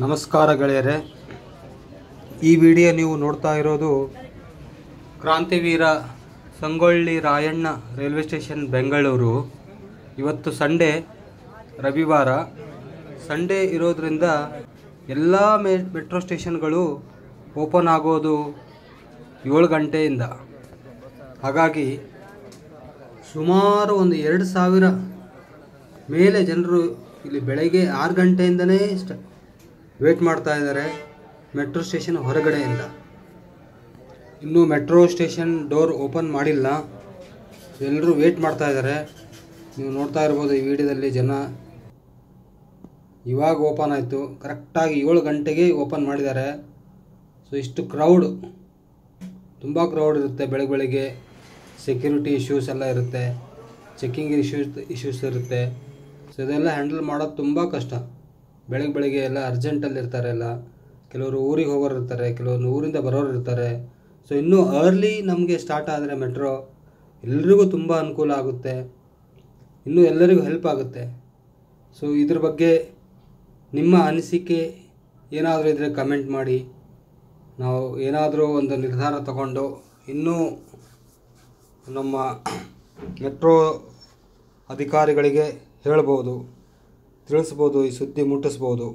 ನಮಸ್ಕಾರ ಗೆಳೆಯರೆ, ಈ ವಿಡಿಯೋ ನೀವು ನೋಡ್ತಾ ಇರೋದು ಕ್ರಾಂತಿವೀರ ಸಂಗೊಳ್ಳಿ ರಾಯಣ್ಣ ರೈಲ್ವೆ ಸ್ಟೇಷನ್ ಬೆಂಗಳೂರು. ಇವತ್ತು ಸಂಡೇ, ರವಿವಾರ. ಸಂಡೇ ಇರೋದ್ರಿಂದ ಎಲ್ಲ ಮೆಟ್ರೋ ಸ್ಟೇಷನ್ಗಳು ಓಪನ್ ಆಗೋದು 7 ಗಂಟೆಯಿಂದ. ಹಾಗಾಗಿ ಸುಮಾರು ಒಂದು 2,000 ಮೇಲೆ ಜನರು ಇಲ್ಲಿ ಬೆಳಗ್ಗೆ 6 ಗಂಟೆಯಿಂದನೇ ವೇಟ್ ಮಾಡ್ತಾ ಇದ್ದಾರೆ ಮೆಟ್ರೋ ಸ್ಟೇಷನ್ ಹೊರಗಡೆಯಿಂದ. ಇನ್ನೂ ಮೆಟ್ರೋ ಸ್ಟೇಷನ್ ಡೋರ್ ಓಪನ್ ಮಾಡಿಲ್ಲ, ಎಲ್ಲರೂ ವೇಟ್ ಮಾಡ್ತಾ ಇದ್ದಾರೆ. ನೀವು ನೋಡ್ತಾ ಇರ್ಬೋದು ಈ ವಿಡಿಯೋದಲ್ಲಿ ಜನ. ಇವಾಗ ಓಪನ್ ಆಯಿತು, ಕರೆಕ್ಟಾಗಿ 7 ಗಂಟೆಗೆ ಓಪನ್ ಮಾಡಿದ್ದಾರೆ. ಸೊ ಇಷ್ಟು ಕ್ರೌಡ್, ತುಂಬ ಕ್ರೌಡ್ ಇರುತ್ತೆ ಬೆಳಗ್ಗೆ. ಸೆಕ್ಯೂರಿಟಿ ಇಶ್ಯೂಸ್ ಎಲ್ಲ ಇರುತ್ತೆ, ಚೆಕ್ಕಿಂಗ್ ಇಶ್ಯೂಸ್ ಇರುತ್ತೆ. ಸೊ ಇದೆಲ್ಲ ಹ್ಯಾಂಡಲ್ ಮಾಡೋದು ತುಂಬ ಕಷ್ಟ. ಬೆಳಗ್ಗೆ ಎಲ್ಲ ಅರ್ಜೆಂಟಲ್ಲಿ ಇರ್ತಾರೆ. ಎಲ್ಲ ಕೆಲವರು ಊರಿಗೆ ಹೋಗೋರು ಇರ್ತಾರೆ, ಕೆಲವರು ಊರಿಂದ ಬರೋರು ಇರ್ತಾರೆ. ಸೊ ಇನ್ನೂ ಅರ್ಲಿ ನಮಗೆ ಸ್ಟಾರ್ಟ್ ಆದರೆ ಮೆಟ್ರೋ ಎಲ್ರಿಗೂ ತುಂಬ ಅನುಕೂಲ ಆಗುತ್ತೆ, ಇನ್ನೂ ಎಲ್ಲರಿಗೂ ಹೆಲ್ಪ್ ಆಗುತ್ತೆ. ಸೊ ಇದ್ರ ಬಗ್ಗೆ ನಿಮ್ಮ ಅನಿಸಿಕೆ ಏನಾದರೂ ಇದ್ದರೆ ಕಮೆಂಟ್ ಮಾಡಿ. ನಾವು ಏನಾದರೂ ಒಂದು ನಿರ್ಧಾರ ತಗೊಂಡು ಇನ್ನೂ ನಮ್ಮ ಮೆಟ್ರೋ ಅಧಿಕಾರಿಗಳಿಗೆ ಹೇಳ್ಬೋದು, ತಿಳಿಸ್ಬೋದು, ಈ ಸುದ್ದಿ ಮುಟ್ಟಿಸ್ಬೋದು.